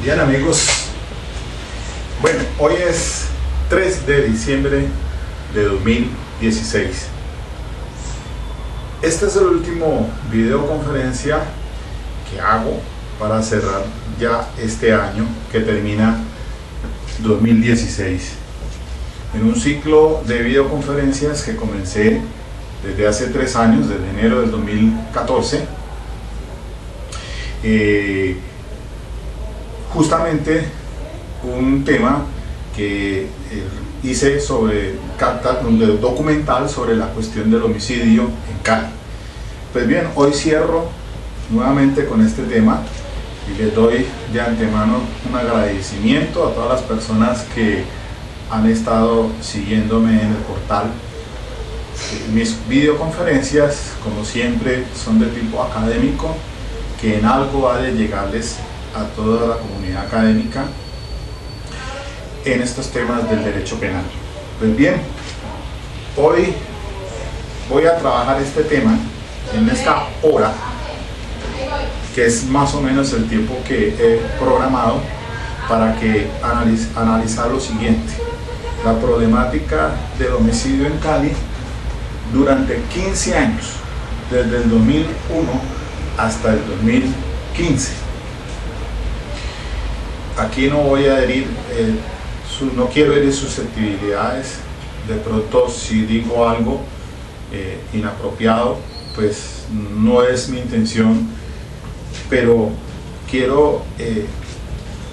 Bien amigos, bueno, hoy es 3 de diciembre de 2016. Este es el último videoconferencia que hago para cerrar ya este año que termina 2016. En un ciclo de videoconferencias que comencé desde hace 3 años, desde enero del 2014, justamente un tema que hice sobre un documental sobre la cuestión del homicidio en Cali. Pues bien, hoy cierro nuevamente con este tema y les doy de antemano un agradecimiento a todas las personas que han estado siguiéndome en el portal. Mis videoconferencias, como siempre, son de tipo académico, que en algo ha de llegarles a toda la comunidad académica en estos temas del derecho penal. Pues bien, hoy voy a trabajar este tema en esta hora, que es más o menos el tiempo que he programado para que analizar lo siguiente: la problemática del homicidio en Cali durante 15 años, desde el 2001 hasta el 2015. Aquí no voy a herir, no quiero herir susceptibilidades. De pronto, si digo algo inapropiado, pues no es mi intención, pero quiero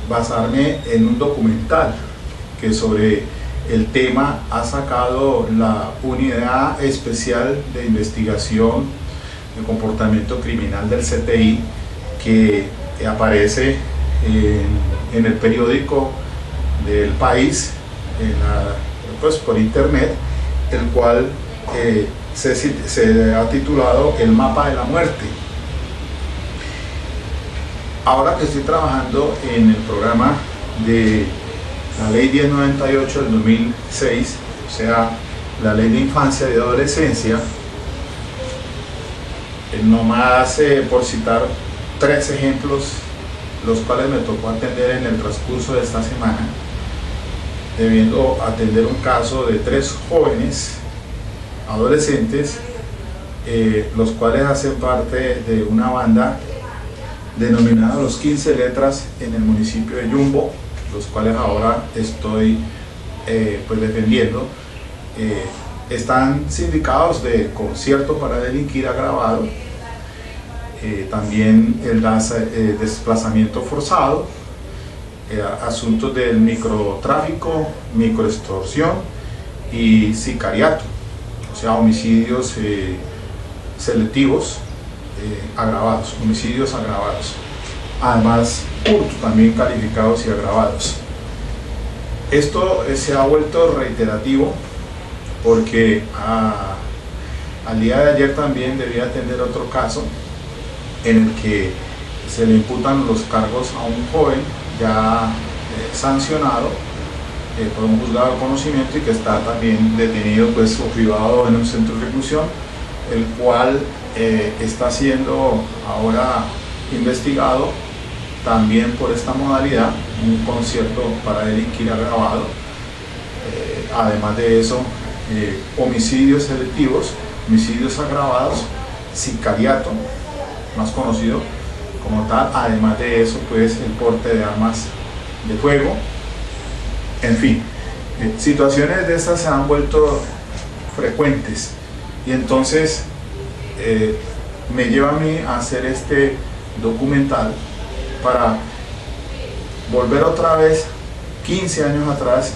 basarme en un documental que sobre el tema ha sacado la Unidad Especial de Investigación de Comportamiento Criminal del CTI, que aparece en el periódico del país, pues por internet, el cual se ha titulado El Mapa de la Muerte. Ahora que estoy trabajando en el programa de la Ley 1098 del 2006, o sea, la Ley de Infancia y Adolescencia, nomás por citar 3 ejemplos, los cuales me tocó atender en el transcurso de esta semana, debiendo atender un caso de 3 jóvenes adolescentes, los cuales hacen parte de una banda denominada Los 15 Letras en el municipio de Yumbo, los cuales ahora estoy pues defendiendo. Están sindicados de concierto para delinquir agravado, también el desplazamiento forzado, asuntos del microtráfico, microextorsión y sicariato, o sea, homicidios selectivos agravados, homicidios agravados, además hurtos también calificados y agravados. Esto se ha vuelto reiterativo porque al día de ayer también debía atender otro caso en el que se le imputan los cargos a un joven ya sancionado por un juzgado de conocimiento y que está también detenido pues o privado en un centro de reclusión, el cual está siendo ahora investigado también por esta modalidad, un concierto para delinquir agravado. Además de eso, homicidios selectivos, homicidios agravados, sicariato, más conocido como tal. Además de eso, pues el porte de armas de fuego. En fin, situaciones de estas se han vuelto frecuentes y entonces me lleva a mí a hacer este documental para volver otra vez 15 años atrás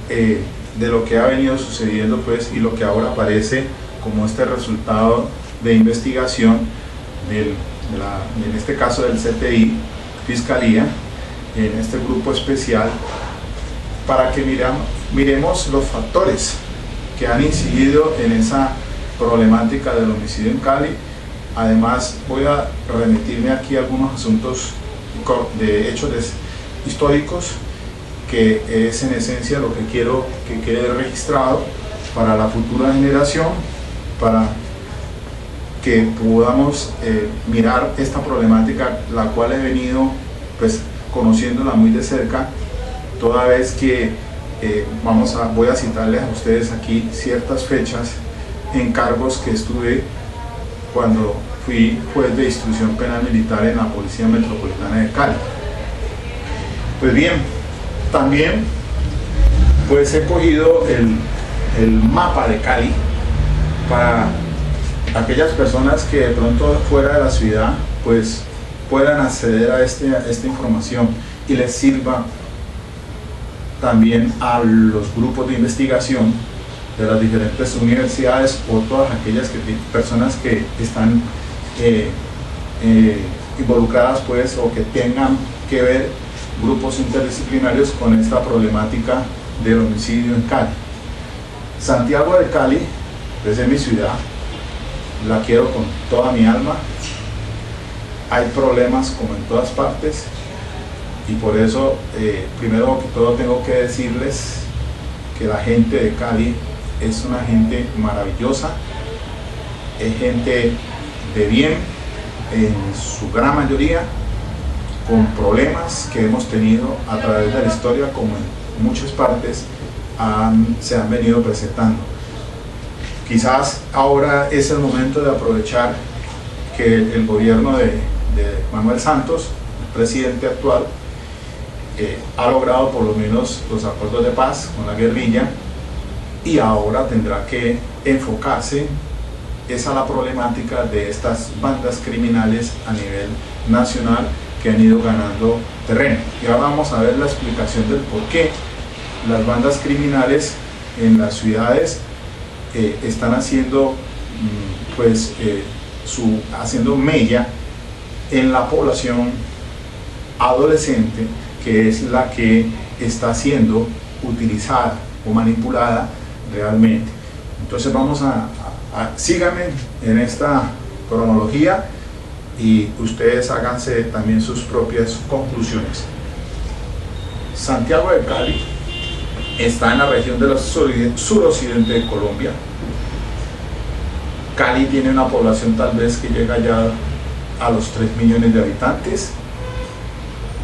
de lo que ha venido sucediendo pues, y lo que ahora aparece como este resultado de investigación en este caso del CTI, Fiscalía, en este grupo especial, para que miremos los factores que han incidido en esa problemática del homicidio en Cali. Además, voy a remitirme aquí a algunos asuntos de hechos históricos, que es en esencia lo que quiero que quede registrado para la futura generación, para que podamos mirar esta problemática, la cual he venido pues conociéndola muy de cerca, toda vez que voy a citarles a ustedes aquí ciertas fechas en cargos que estuve cuando fui juez de instrucción penal militar en la Policía Metropolitana de Cali. Pues bien, también pues he cogido el mapa de Cali para aquellas personas que de pronto fuera de la ciudad pues puedan acceder a esta información y les sirva también a los grupos de investigación de las diferentes universidades o todas aquellas personas que están involucradas pues o que tengan que ver grupos interdisciplinarios con esta problemática del homicidio en Cali. Santiago de Cali, desde mi ciudad, la quiero con toda mi alma. Hay problemas como en todas partes y por eso primero que todo tengo que decirles que la gente de Cali es una gente maravillosa, es gente de bien en su gran mayoría, con problemas que hemos tenido a través de la historia como en muchas partes se han venido presentando. Quizás ahora es el momento de aprovechar que el gobierno de Manuel Santos, el presidente actual, ha logrado por lo menos los acuerdos de paz con la guerrilla y ahora tendrá que enfocarse a la problemática de estas bandas criminales a nivel nacional que han ido ganando terreno. Y ahora vamos a ver la explicación del por qué las bandas criminales en las ciudades están haciendo haciendo mella en la población adolescente, que es la que está siendo utilizada o manipulada realmente. Entonces vamos síganme en esta cronología y ustedes háganse también sus propias conclusiones. Santiago de Cali está en la región del suroccidente de Colombia. Cali tiene una población tal vez que llega ya a los 3 millones de habitantes.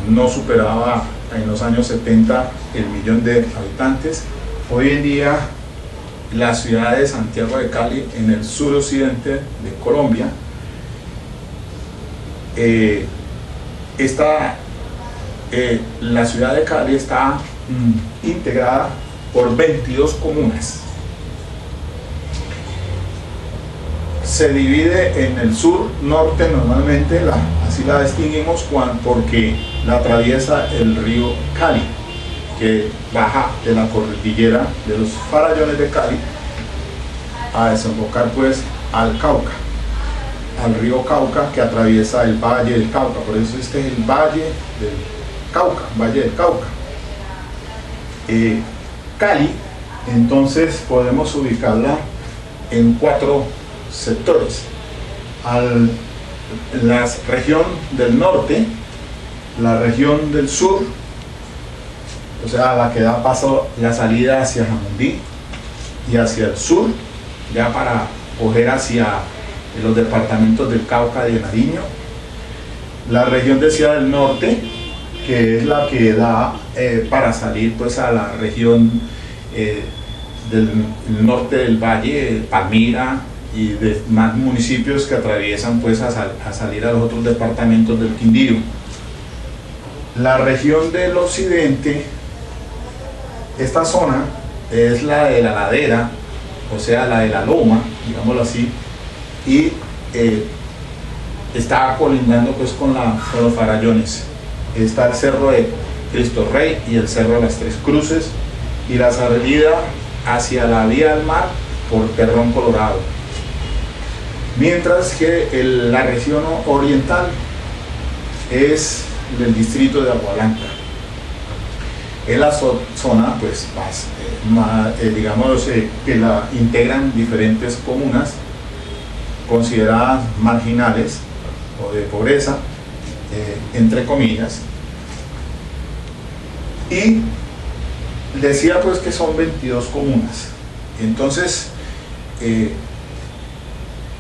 No superaba en los años 70 el millón de habitantes. Hoy en día la ciudad de Santiago de Cali, en el suroccidente de Colombia, la ciudad de Cali está integrada por 22 comunas. Se divide en el sur-norte normalmente, así la distinguimos porque la atraviesa el río Cali, que baja de la cordillera de los Farallones de Cali a desembocar pues al Cauca, al río Cauca, que atraviesa el Valle del Cauca. Por eso este es el Valle del Cauca, Valle del Cauca. Cali, entonces podemos ubicarla en 4 sectores. La región del norte, la región del sur, o sea, la que da paso la salida hacia Jamundí y hacia el sur, ya para coger hacia los departamentos del Cauca y de Nariño. La región de Ciudad del Norte, que es la que da para salir pues a la región del norte del valle, Palmira y de más municipios que atraviesan pues a salir a los otros departamentos del Quindío. La región del occidente, esta zona es la de la ladera, o sea la de la loma, digámoslo así, y está colindando pues con los Farallones. Está el cerro de Cristo Rey y el cerro de las Tres Cruces, y la salida hacia la vía del mar por Terrón Colorado. Mientras que la región oriental es del distrito de Agua Blanca. Es la zona pues más digamos que la integran diferentes comunas consideradas marginales o de pobreza, entre comillas, y decía pues que son 22 comunas. Entonces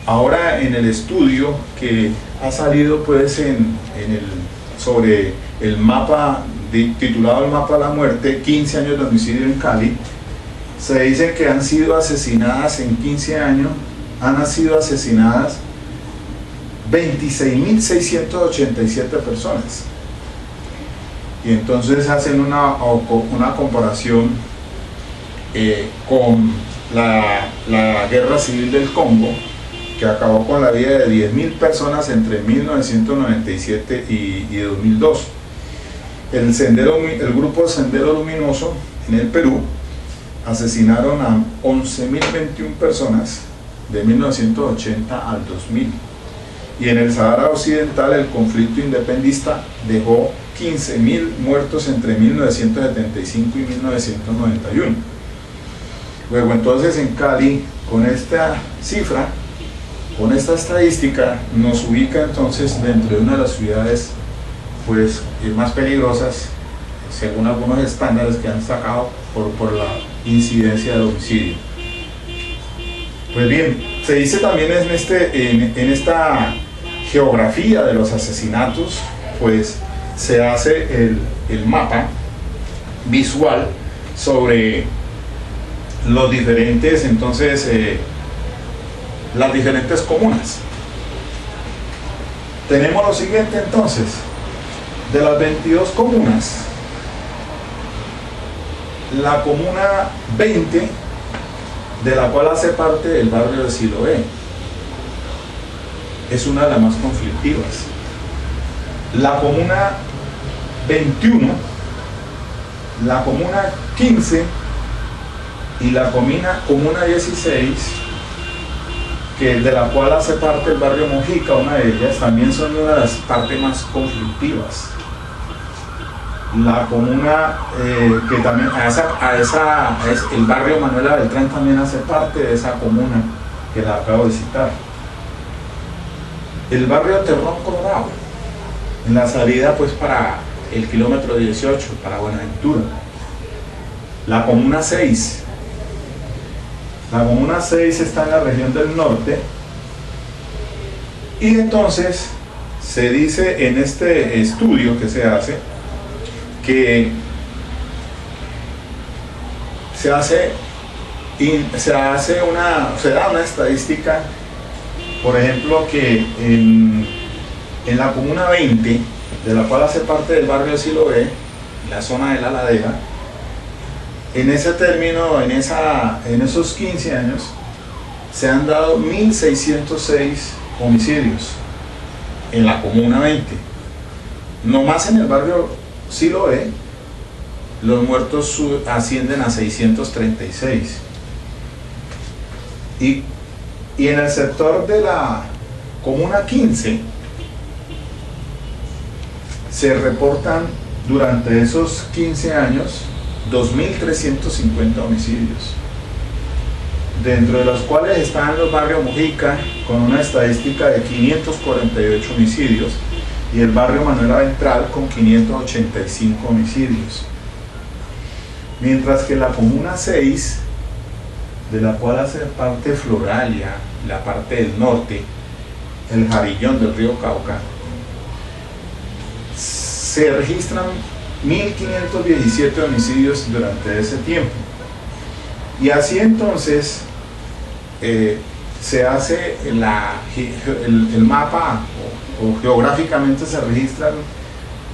ahora en el estudio que ha salido pues en el sobre el mapa titulado El mapa de la muerte, 15 años de homicidio en Cali. Se dice que han sido asesinadas en 15 años, han sido asesinadas 26.687 personas. Y entonces hacen una comparación con la guerra civil del Congo, que acabó con la vida de 10.000 personas entre 1997 y 2002. El grupo Sendero Luminoso en el Perú asesinaron a 11.021 personas de 1980 al 2000. Y en el Sahara Occidental el conflicto independista dejó 15.000 muertos entre 1975 y 1991. Luego entonces en Cali, con esta cifra, con esta estadística, nos ubica entonces dentro de una de las ciudades pues más peligrosas, según algunos estándares que han sacado por la incidencia de homicidio. Pues bien, se dice también en esta geografía de los asesinatos, pues se hace el mapa visual sobre los diferentes, entonces, las diferentes comunas. Tenemos lo siguiente entonces: de las 22 comunas, la comuna 20, de la cual hace parte el barrio de Siloé, es una de las más conflictivas. La comuna 21, la comuna 15 y la comuna 16, de la cual hace parte el barrio Mojica, una de ellas, también son una de las partes más conflictivas. La comuna que también el barrio Manuela Beltrán también hace parte de esa comuna que la acabo de citar. El barrio Terrón Colorado, en la salida pues para el kilómetro 18, para Buenaventura. La comuna 6. La comuna 6 está en la región del norte, y entonces se dice en este estudio que se hace que se da una estadística, por ejemplo, que en la comuna 20, de la cual hace parte del barrio de Siloé, la zona de la ladera, en ese término, en esos 15 años, se han dado 1.606 homicidios en la comuna 20. Nomás en el barrio Siloé, los muertos ascienden a 636. Y en el sector de la comuna 15, se reportan durante esos 15 años 2.350 homicidios, dentro de los cuales están los barrios Mojica con una estadística de 548 homicidios y el barrio Manuela Ventral con 585 homicidios. Mientras que la comuna 6, de la cual hace parte Floralia, la parte del norte, el Jarillón del río Cauca, se registran 1.517 homicidios durante ese tiempo. Y así entonces se hace el mapa, o geográficamente se registran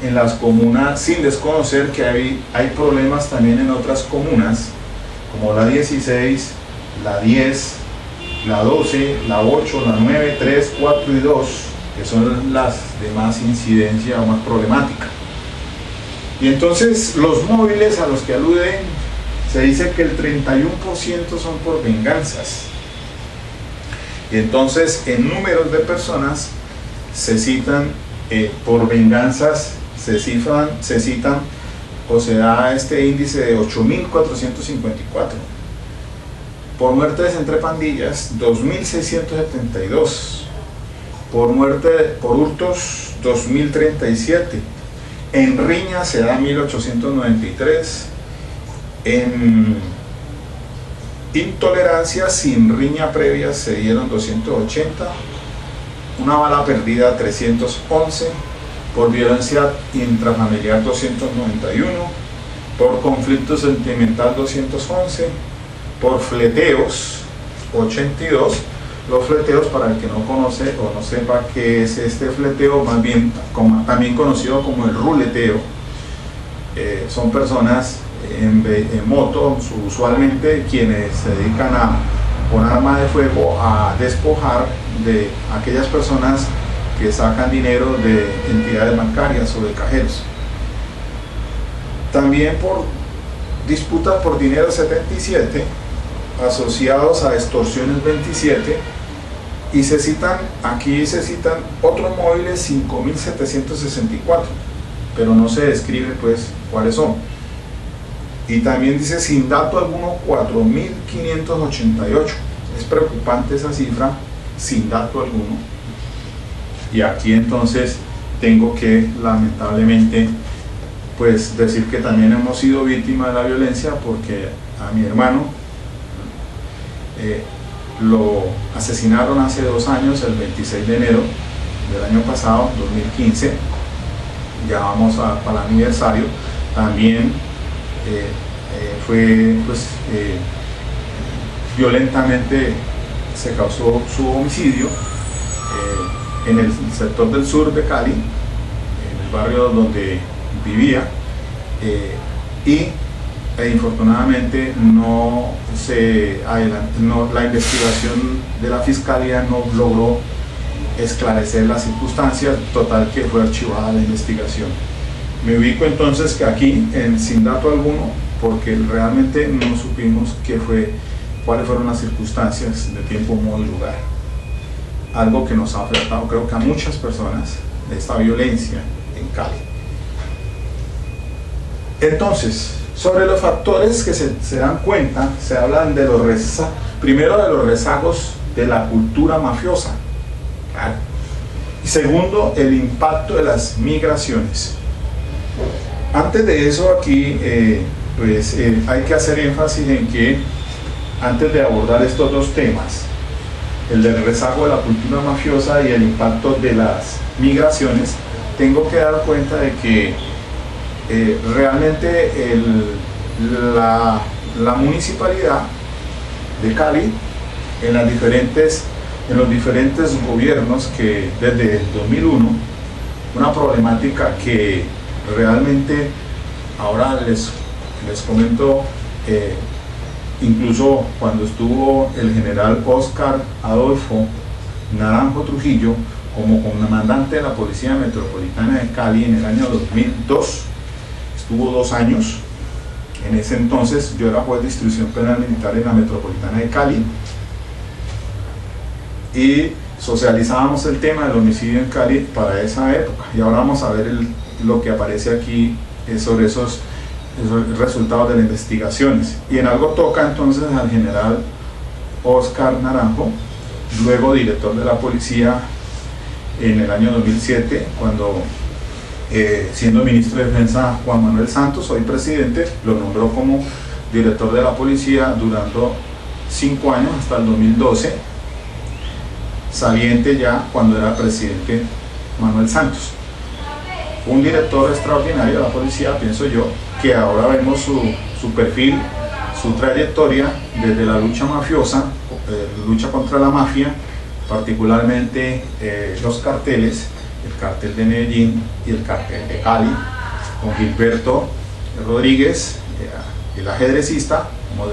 en las comunas, sin desconocer que hay problemas también en otras comunas, como la 16, la 10, la 12, la 8, la 9, 3, 4 y 2, que son las de más incidencia o más problemática. Y entonces los móviles a los que aluden, se dice que el 31% son por venganzas. Y entonces en números de personas se citan por venganzas, se citan o se da este índice de 8.454. Por muertes entre pandillas, 2.672. Por hurtos, 2.037. En riña se da 1.893. En intolerancia sin riña previa se dieron 280. Una bala perdida, 311. por violencia intrafamiliar 291, por conflicto sentimental 211, por fleteos 82. Los fleteos, para el que no conoce o no sepa qué es este fleteo, más bien también conocido como el ruleteo, son personas en moto, usualmente, quienes se dedican a, con arma de fuego, a despojar de aquellas personas que sacan dinero de entidades bancarias o de cajeros. También por disputas por dinero 77, asociados a extorsiones 27, y aquí se citan otros móviles 5.764, pero no se describe pues cuáles son. Y también dice sin dato alguno 4.588. Es preocupante esa cifra, sin dato alguno. Y aquí entonces tengo que lamentablemente pues decir que también hemos sido víctimas de la violencia, porque a mi hermano lo asesinaron hace 2 años, el 26 de enero del año pasado, 2015. Ya vamos para el aniversario. También fue violentamente se causó su homicidio en el sector del sur de Cali, en el barrio donde vivía, y infortunadamente la investigación de la fiscalía no logró esclarecer las circunstancias, total que fue archivada la investigación. Me ubico entonces que aquí sin dato alguno, porque realmente no supimos cuáles fueron las circunstancias de tiempo, modo y lugar. Algo que nos ha afectado, creo que a muchas personas, de esta violencia en Cali. Entonces, sobre los factores que se dan cuenta, se hablan de primero de los rezagos de la cultura mafiosa, ¿claro? Y segundo, el impacto de las migraciones. Antes de eso, aquí hay que hacer énfasis en que antes de abordar estos dos temas, el del rezago de la cultura mafiosa y el impacto de las migraciones, tengo que dar cuenta de que realmente la municipalidad de Cali, en los diferentes gobiernos, que desde el 2001, una problemática que realmente ahora les comento, incluso cuando estuvo el general Oscar Adolfo Naranjo Trujillo como comandante de la Policía Metropolitana de Cali en el año 2002, estuvo 2 años. En ese entonces yo era juez de instrucción penal militar en la Metropolitana de Cali, y socializábamos el tema del homicidio en Cali para esa época. Y ahora vamos a ver lo que aparece aquí sobre esos resultados de las investigaciones. Y en algo toca entonces al general Oscar Naranjo, luego director de la policía en el año 2007, cuando siendo ministro de Defensa Juan Manuel Santos, hoy presidente, lo nombró como director de la policía durante 5 años hasta el 2012, saliente ya cuando era presidente Manuel Santos. Un director extraordinario de la policía, pienso yo, que ahora vemos su perfil, su trayectoria desde la lucha mafiosa, lucha contra la mafia, particularmente los carteles, el cartel de Medellín y el cartel de Cali, con Gilberto Rodríguez, el ajedrecista, como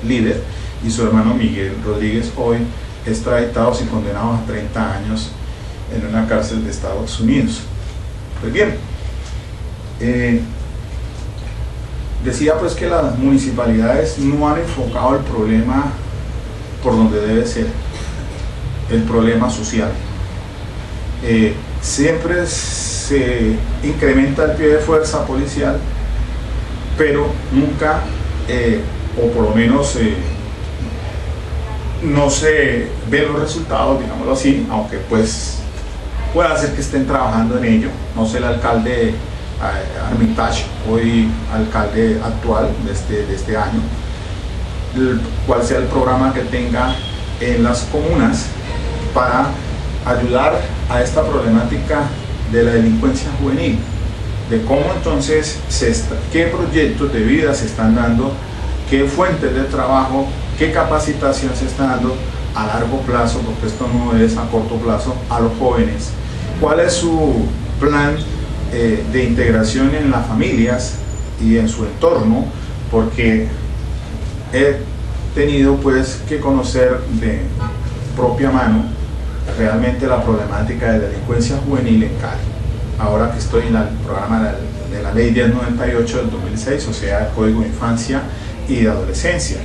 líder, y su hermano Miguel Rodríguez, hoy extraditados y condenados a 30 años en una cárcel de Estados Unidos. Pues bien, decía pues que las municipalidades no han enfocado el problema por donde debe ser, el problema social. Siempre se incrementa el pie de fuerza policial, pero nunca, o por lo menos no se ven los resultados, digámoslo así, aunque pues puede ser que estén trabajando en ello. No sé el alcalde Armitage, hoy alcalde actual de este año, cuál sea el programa que tenga en las comunas para ayudar a esta problemática de la delincuencia juvenil, de cómo entonces qué proyectos de vida se están dando, qué fuentes de trabajo, qué capacitación se está dando a largo plazo, porque esto no es a corto plazo, a los jóvenes, cuál es su plan de integración en las familias y en su entorno, porque he tenido pues que conocer de propia mano realmente la problemática de delincuencia juvenil en Cali. Ahora que estoy en el programa de la Ley 1098 del 2006, o sea, el Código de Infancia y de Adolescencia,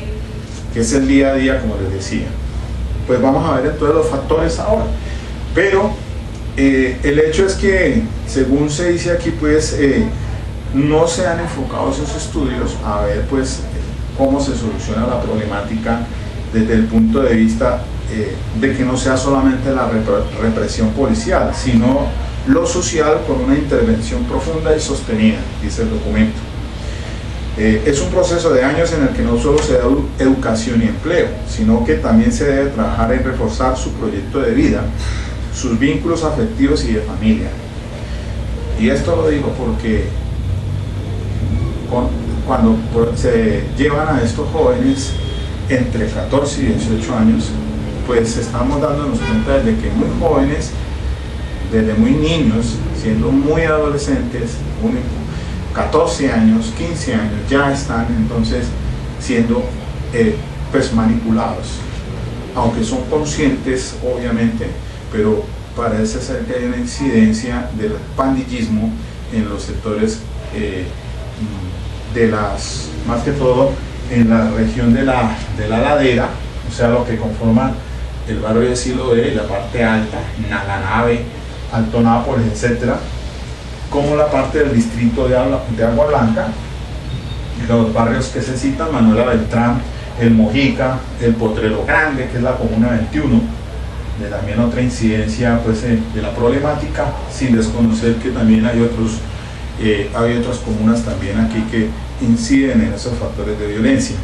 que es el día a día, como les decía. Pues vamos a ver entonces los factores ahora. Pero el hecho es que, según se dice aquí, pues no se han enfocado esos estudios a ver pues cómo se soluciona la problemática desde el punto de vista de que no sea solamente la represión policial, sino lo social con una intervención profunda y sostenida, dice el documento. Es un proceso de años en el que no solo se da educación y empleo, sino que también se debe trabajar en reforzar su proyecto de vida, sus vínculos afectivos y de familia. Y esto lo digo porque cuando se llevan a estos jóvenes entre 14 y 18 años, pues estamos dándonos cuenta de que muy jóvenes, desde muy niños, siendo muy adolescentes, 14 años, 15 años, ya están entonces siendo pues manipulados, aunque son conscientes obviamente, pero parece ser que hay una incidencia del pandillismo en los sectores más que todo en la región de la ladera, o sea, lo que conforma el barrio de Siloé, la parte alta, Naganave, Alto Nápoles, etcétera, como la parte del distrito de Agua Blanca, los barrios que se citan, Manuela Beltrán, el Mojica, el Potrero Grande, que es la comuna 21, de también otra incidencia pues, de la problemática, sin desconocer que también hay otras comunas también aquí que inciden en esos factores de violencia.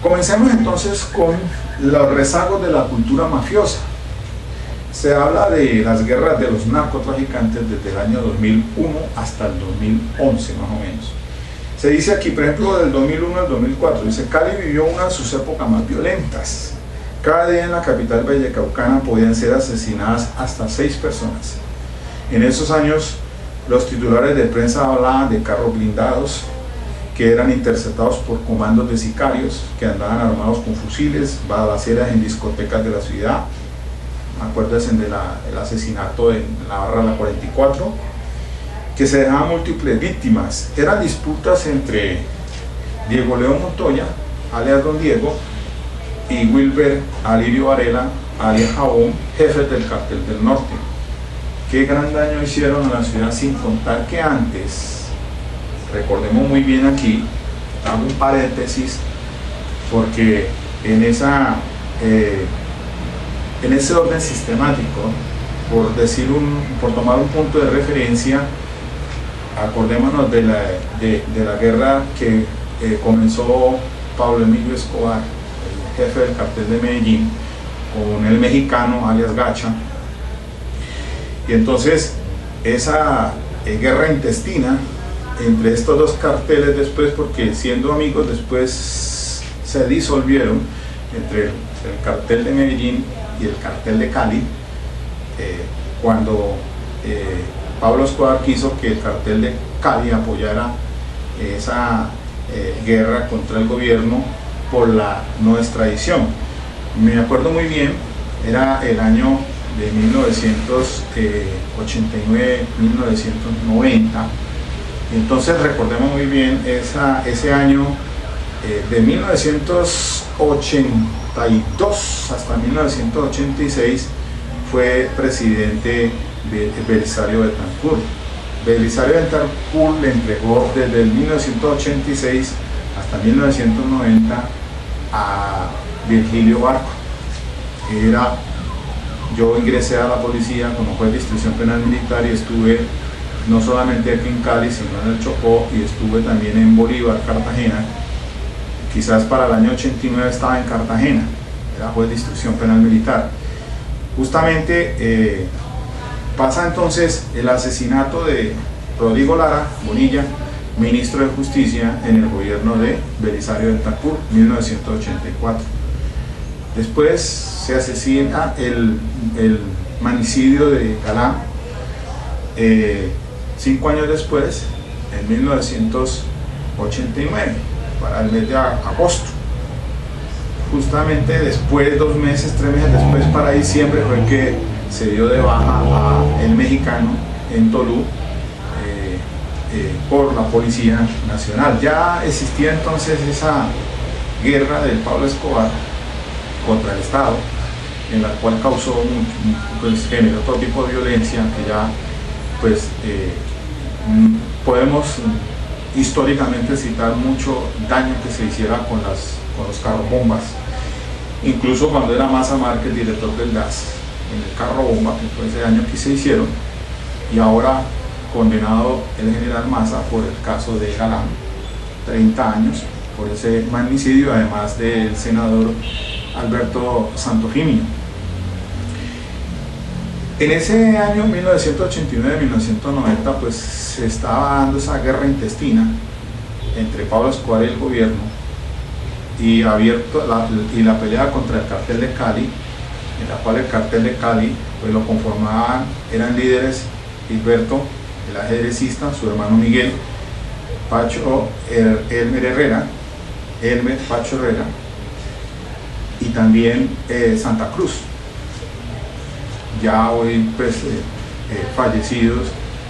Comencemos entonces con los rezagos de la cultura mafiosa. Se habla de las guerras de los narcotraficantes desde el año 2001 hasta el 2011 más o menos. Se dice aquí, por ejemplo, del 2001 al 2004, dice: Cali vivió una de sus épocas más violentas. Cada día en la capital vallecaucana podían ser asesinadas hasta 6 personas. En esos años, los titulares de prensa hablaban de carros blindados que eran interceptados por comandos de sicarios que andaban armados con fusiles, balaceras en discotecas de la ciudad. Acuérdense del asesinato en la barra La 44, que se dejaban múltiples víctimas. Eran disputas entre Diego León Montoya, alias Don Diego, y Wilber Alirio Varela, alias Jabón, jefes del Cartel del Norte. Qué gran daño hicieron a la ciudad, sin contar que antes, recordemos muy bien aquí, hago un paréntesis, porque en ese orden sistemático, por tomar un punto de referencia, acordémonos de la guerra que comenzó Pablo Emilio Escobar, el jefe del cartel de Medellín, con el mexicano alias Gacha. Y entonces esa guerra intestina entre estos dos carteles después, porque siendo amigos después se disolvieron, entre el cartel de Medellín y el cartel de Cali, cuando Pablo Escobar quiso que el cartel de Cali apoyara esa guerra contra el gobierno por la no extradición. Me acuerdo muy bien, era el año de 1989-1990, entonces recordemos muy bien ese año de 1982 hasta 1986 fue presidente de Belisario Betancur. Belisario Betancur le entregó desde el 1986 hasta 1990 a Virgilio Barco. Yo ingresé a la policía como juez de instrucción penal militar y estuve no solamente aquí en Cali, sino en el Chocó, y estuve también en Bolívar, Cartagena. Quizás para el año 89 estaba en Cartagena, era juez de instrucción penal militar. Justamente Pasa entonces el asesinato de Rodrigo Lara Bonilla, ministro de Justicia en el gobierno de Belisario Betancur, 1984. Después se asesina el magnicidio de Galán, 5 años después, en 1989, para el mes de agosto. Justamente después, 2 meses, 3 meses después, para diciembre, fue que se dio de baja a el mexicano en Tolú por la Policía Nacional. Ya existía entonces esa guerra del Pablo Escobar contra el Estado, en la cual causó pues, generó todo tipo de violencia que ya pues podemos históricamente citar mucho daño que se hiciera con los carros bombas, incluso cuando era Maza Márquez director del GAS en el carro bomba, que fue ese daño que se hicieron, y ahora condenado el general Maza por el caso de Galán, 30 años por ese magnicidio, además del senador Alberto Santofimio. En ese año 1989-1990 pues se estaba dando esa guerra intestina entre Pablo Escobar y el gobierno, y la pelea contra el cartel de Cali, en la cual el cartel de Cali pues lo conformaban, eran líderes Gilberto, el ajedrecista, su hermano Miguel, Pacho Pacho Herrera, y también Santa Cruz, ya hoy pues fallecidos,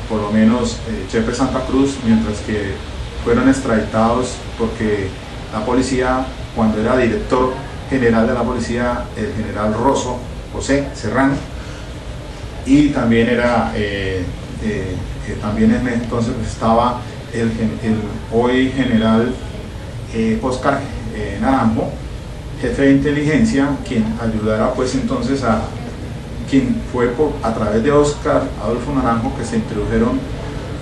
por lo menos Chepe Santa Cruz, mientras que fueron extraditados porque la policía, cuando era director general de la policía, el general Rosso José Serrano, y también era también en entonces estaba el hoy general Oscar Naranjo, jefe de inteligencia, quien ayudara pues entonces quien fue a través de Oscar Adolfo Naranjo que se introdujeron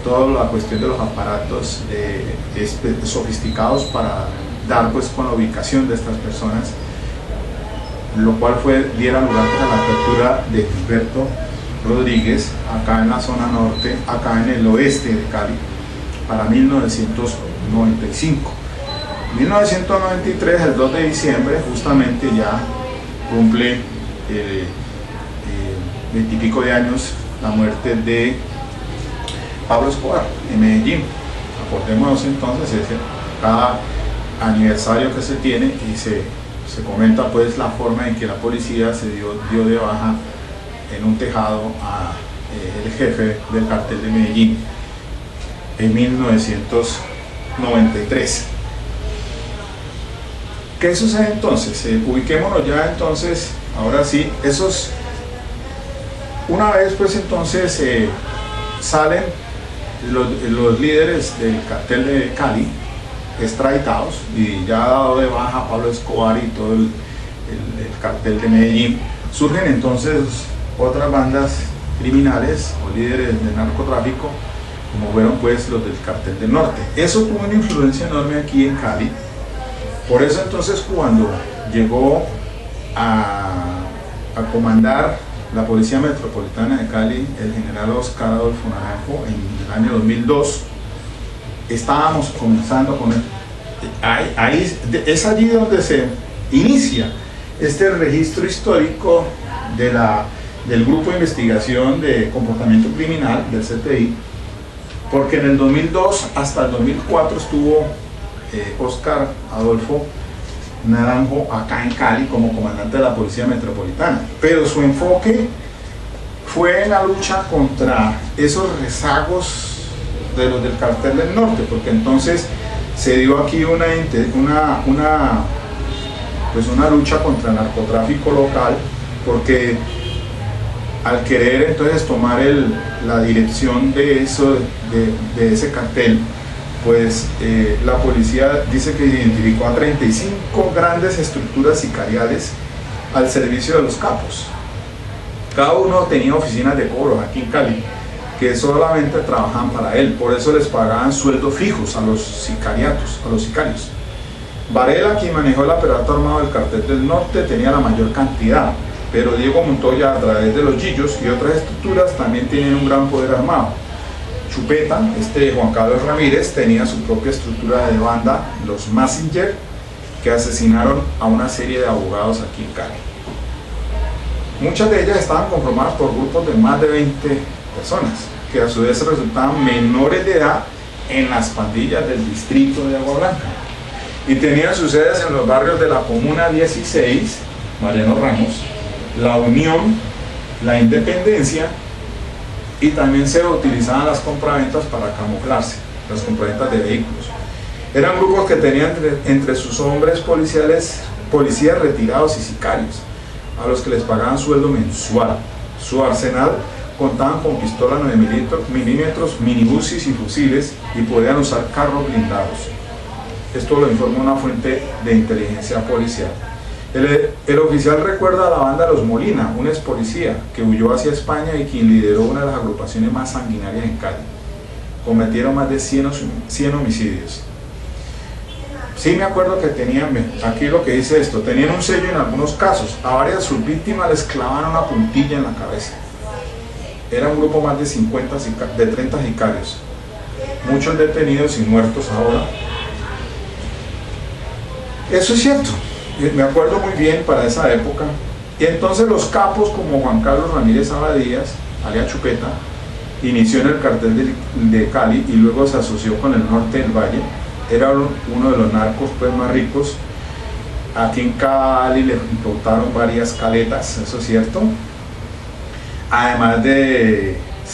toda la cuestión de los aparatos sofisticados para dar pues con la ubicación de estas personas, lo cual diera lugar a la apertura de Gilberto Rodríguez acá en la zona norte, acá en el oeste de Cali, para 1995. 1993, el 2 de diciembre, justamente ya cumple 20 y pico de años la muerte de Pablo Escobar en Medellín. Acordémonos entonces cada aniversario que se tiene y se comenta pues la forma en que la policía se dio de baja en un tejado a el jefe del cartel de Medellín en 1993. ¿Qué sucede entonces? Ubiquémonos ya entonces, ahora sí, una vez pues entonces salen los líderes del cartel de Cali extraditados y ya dado de baja a Pablo Escobar y todo el cartel de Medellín. Surgen entonces otras bandas criminales o líderes de narcotráfico, como fueron pues los del cartel del norte. Eso tuvo una influencia enorme aquí en Cali. Por eso entonces cuando llegó a comandar la Policía Metropolitana de Cali el general Oscar Adolfo Naranjo en el año 2002, estábamos comenzando con es allí donde se inicia este registro histórico del Grupo de Investigación de Comportamiento Criminal del CTI, porque en el 2002 hasta el 2004 estuvo Oscar Adolfo Naranjo acá en Cali como comandante de la Policía Metropolitana, pero su enfoque fue en la lucha contra esos rezagos de los del cartel del norte, porque entonces se dio aquí una lucha contra el narcotráfico local, porque al querer entonces tomar la dirección de ese cartel, pues la policía dice que identificó a 35 grandes estructuras sicariales al servicio de los capos. Cada uno tenía oficinas de cobro aquí en Cali que solamente trabajaban para él, por eso les pagaban sueldos fijos a los sicarios. Varela, quien manejó el aparato armado del cartel del norte, tenía la mayor cantidad, pero Diego Montoya, a través de los Gillos y otras estructuras, también tienen un gran poder armado. Chupeta, Juan Carlos Ramírez, tenía su propia estructura de banda, los Massinger, que asesinaron a una serie de abogados aquí en Cali. Muchas de ellas estaban conformadas por grupos de más de 20 personas, que a su vez resultaban menores de edad en las pandillas del distrito de Agua Blanca. Y tenían sus sedes en los barrios de la Comuna 16, Mariano Ramos, La Unión, La Independencia, y también se utilizaban las compraventas para camuflarse, las compraventas de vehículos. Eran grupos que tenían entre sus hombres policías retirados y sicarios, a los que les pagaban sueldo mensual. Su arsenal contaban con pistolas 9 milímetros, minibuses y fusiles, y podían usar carros blindados. Esto lo informa una fuente de inteligencia policial. El oficial recuerda a la banda Los Molina, un ex policía que huyó hacia España y quien lideró una de las agrupaciones más sanguinarias en Cali. Cometieron más de 100 homicidios. Sí me acuerdo que tenían, aquí lo que dice esto, tenían un sello en algunos casos. A varias de sus víctimas les clavaron una puntilla en la cabeza. Era un grupo más de 30 sicarios. Muchos detenidos y muertos ahora. Eso es cierto. Me acuerdo muy bien para esa época. Y entonces los capos como Juan Carlos Ramírez Abadías, alias Chupeta, inició en el cartel de Cali y luego se asoció con el norte del Valle. Era uno de los narcos pues, más ricos. Aquí en Cali le incautaron varias caletas, eso es cierto. Además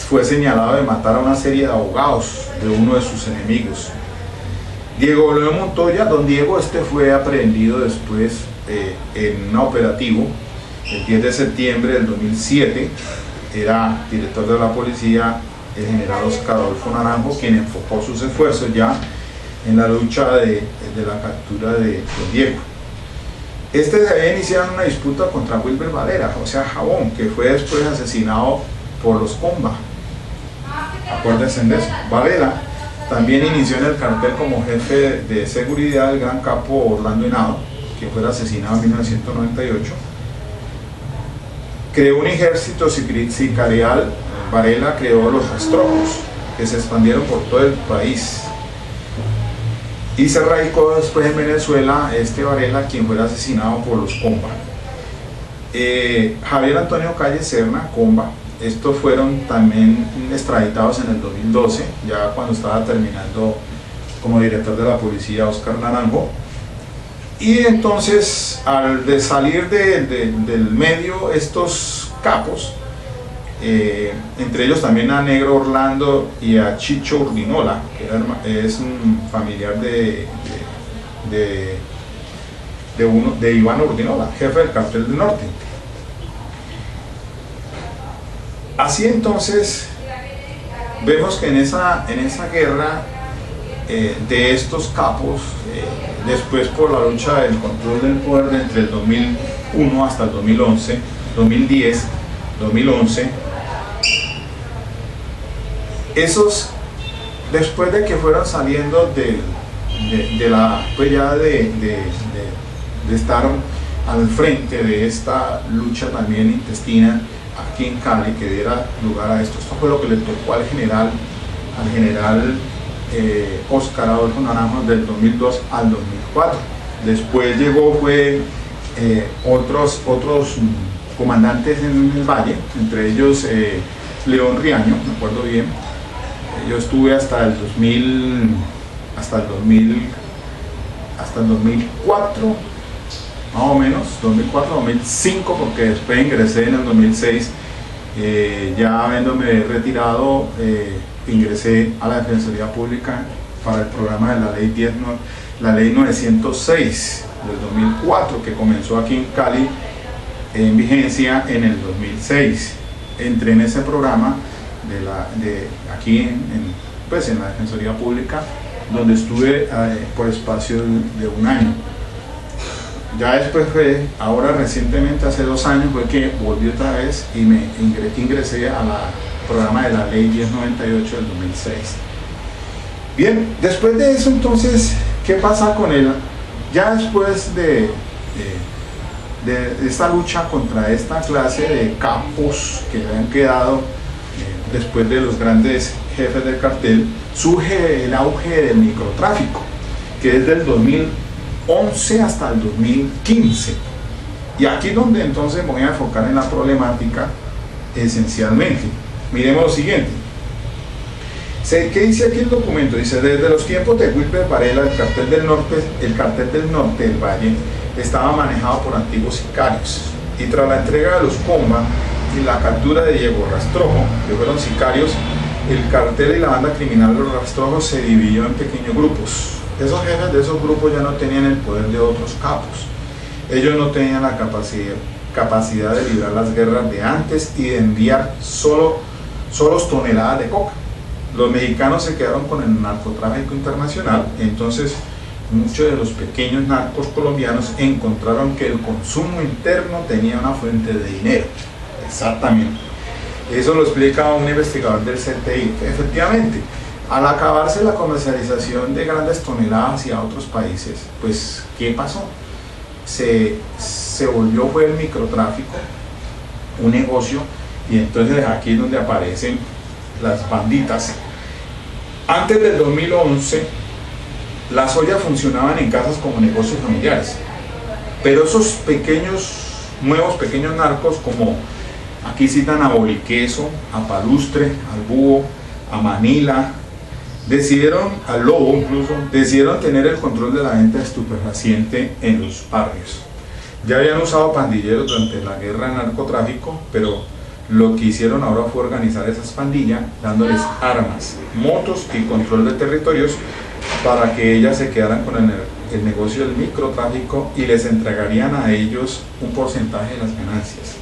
fue señalado de matar a una serie de abogados de uno de sus enemigos. Diego León Montoya, don Diego, fue aprehendido después en un operativo el 10 de septiembre del 2007. Era director de la policía el general Oscar Adolfo Naranjo, quien enfocó sus esfuerzos ya en la lucha de la captura de don Diego. Se había iniciado una disputa contra Wilber Valera, o sea Jabón, que fue después asesinado por los Comba. Acuérdense de eso. Valera también inició en el cartel como jefe de seguridad del gran capo Orlando Henao, que fue asesinado en 1998. Creó un ejército sicarial. Varela creó los rastrojos, que se expandieron por todo el país. Y se radicó después en Venezuela Varela, quien fue asesinado por los Comba. Javier Antonio Calle Serna, Comba. Estos fueron también extraditados en el 2012, ya cuando estaba terminando como director de la policía Oscar Naranjo. Y entonces, al de salir del medio, estos capos, entre ellos también a Negro Orlando y a Chicho Urdinola, que es un familiar de Iván Urdinola, jefe del cartel del norte. Así entonces vemos que en esa guerra de estos capos, después por la lucha del control del poder entre el 2001 hasta el 2011, 2010, 2011, esos, después de que fueran saliendo de estar al frente de esta lucha también intestina aquí en Cali, que diera lugar a esto. Esto fue lo que le tocó al general Oscar Adolfo Naranjo del 2002 al 2004. Después fue otros comandantes en el Valle, entre ellos León Riaño, me acuerdo bien. Yo estuve hasta el 2004, más o menos, 2004, 2005, porque después ingresé en el 2006, ya habiéndome retirado, ingresé a la Defensoría Pública para el programa de la ley 906 del 2004, que comenzó aquí en Cali en vigencia en el 2006. Entré en ese programa aquí en la Defensoría Pública, donde estuve por espacio de un año. Ya después ahora recientemente, hace 2 años, fue que volví otra vez y me ingresé al programa de la ley 1098 del 2006. Bien, después de eso entonces, ¿qué pasa con él? Ya después de de esta lucha contra esta clase de capos que han quedado después de los grandes jefes del cartel, surge el auge del microtráfico, que es del 2011 hasta el 2015. Y aquí es donde entonces me voy a enfocar en la problemática esencialmente. Miremos lo siguiente. ¿Qué dice aquí el documento? Dice: desde los tiempos de Wilber Varela, el cartel del norte del Valle estaba manejado por antiguos sicarios, y tras la entrega de los Comba y la captura de Diego Rastrojo, que fueron sicarios, el cartel y la banda criminal de los Rastrojos se dividió en pequeños grupos. Esos jefes de esos grupos ya no tenían el poder de otros capos. Ellos no tenían la capacidad de librar las guerras de antes y de enviar solo toneladas de coca. Los mexicanos se quedaron con el narcotráfico internacional. Entonces muchos de los pequeños narcos colombianos encontraron que el consumo interno tenía una fuente de dinero. Exactamente. Eso lo explica un investigador del CTI. Efectivamente, al acabarse la comercialización de grandes toneladas hacia otros países, pues, ¿qué pasó? Se fue el microtráfico un negocio, y entonces aquí es donde aparecen las banditas. Antes del 2011, las ollas funcionaban en casas como negocios familiares, pero esos nuevos pequeños narcos, como aquí citan a Boliqueso, a Palustre, al Búho, a Manila, al Lobo incluso, decidieron tener el control de la venta de estupefaciente en los barrios. Ya habían usado pandilleros durante la guerra de narcotráfico, pero lo que hicieron ahora fue organizar esas pandillas, dándoles armas, motos y control de territorios para que ellas se quedaran con el negocio del microtráfico y les entregarían a ellos un porcentaje de las ganancias,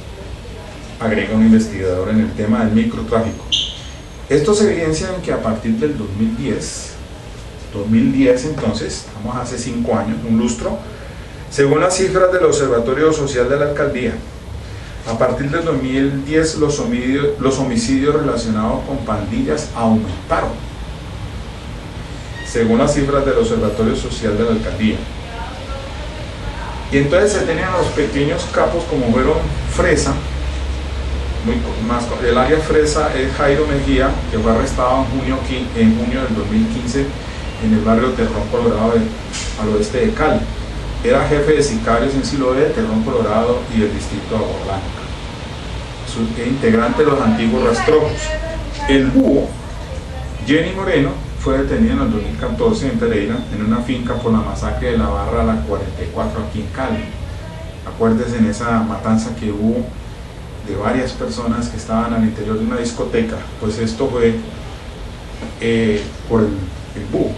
agrega un investigador en el tema del microtráfico. Esto se evidencia en que a partir del 2010 entonces, estamos hace 5 años, un lustro, según las cifras del Observatorio Social de la Alcaldía, a partir del 2010 los homicidios relacionados con pandillas aumentaron, según las cifras del Observatorio Social de la Alcaldía. Y entonces se tenían los pequeños capos como fueron Fresa, el área Fresa es Jairo Mejía, que fue arrestado en junio del 2015 en el barrio Terrón Colorado al oeste de Cali. Era jefe de sicarios en Siloé, Terrón Colorado y el distrito de Agua Blanca. Integrante de los antiguos Rastrojos. El Búho, Jenny Moreno, fue detenido en el 2014 en Pereira, en una finca por la masacre de la barra La 44 aquí en Cali. Acuérdense en esa matanza que hubo de varias personas que estaban al interior de una discoteca. Pues esto fue por el Búho.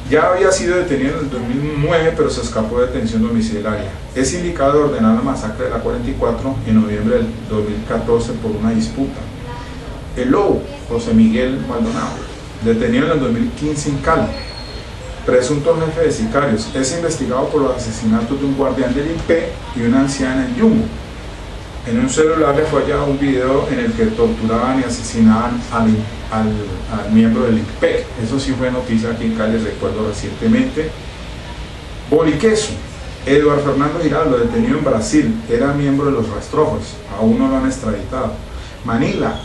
Ya había sido detenido en el 2009, pero se escapó de detención domiciliaria. Es indicado de ordenar la masacre de la 44 en noviembre del 2014 por una disputa. El Lobo, José Miguel Maldonado, detenido en el 2015 en Cali, presunto jefe de sicarios, es investigado por los asesinatos de un guardián del INPE y una anciana en Yumbo. En un celular le fue hallado un video en el que torturaban y asesinaban al miembro del INPEC. Eso sí fue noticia aquí en Cali, recuerdo recientemente. Boliqueso, Eduardo Fernando Giraldo, detenido en Brasil, era miembro de los Rastrojos, aún no lo han extraditado. Manila,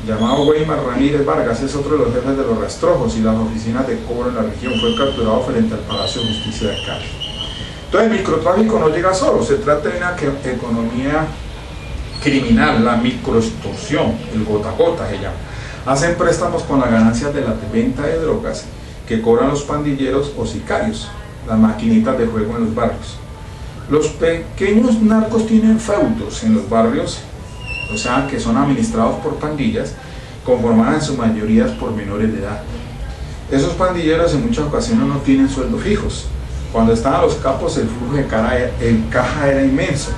llamado Weimar Ramírez Vargas, es otro de los jefes de los Rastrojos y las oficinas de cobro en la región. Fue capturado frente al Palacio de Justicia de Cali. Entonces el microtráfico no llega solo, se trata de una economía criminal, la microextorsión, el gota a gota se llama. Hacen préstamos con las ganancias de la venta de drogas que cobran los pandilleros o sicarios, las maquinitas de juego en los barrios. Los pequeños narcos tienen feudos en los barrios, o sea que son administrados por pandillas, conformadas en su mayoría por menores de edad. Esos pandilleros en muchas ocasiones no tienen sueldos fijos. Cuando estaban los capos, el flujo de caja era inmenso.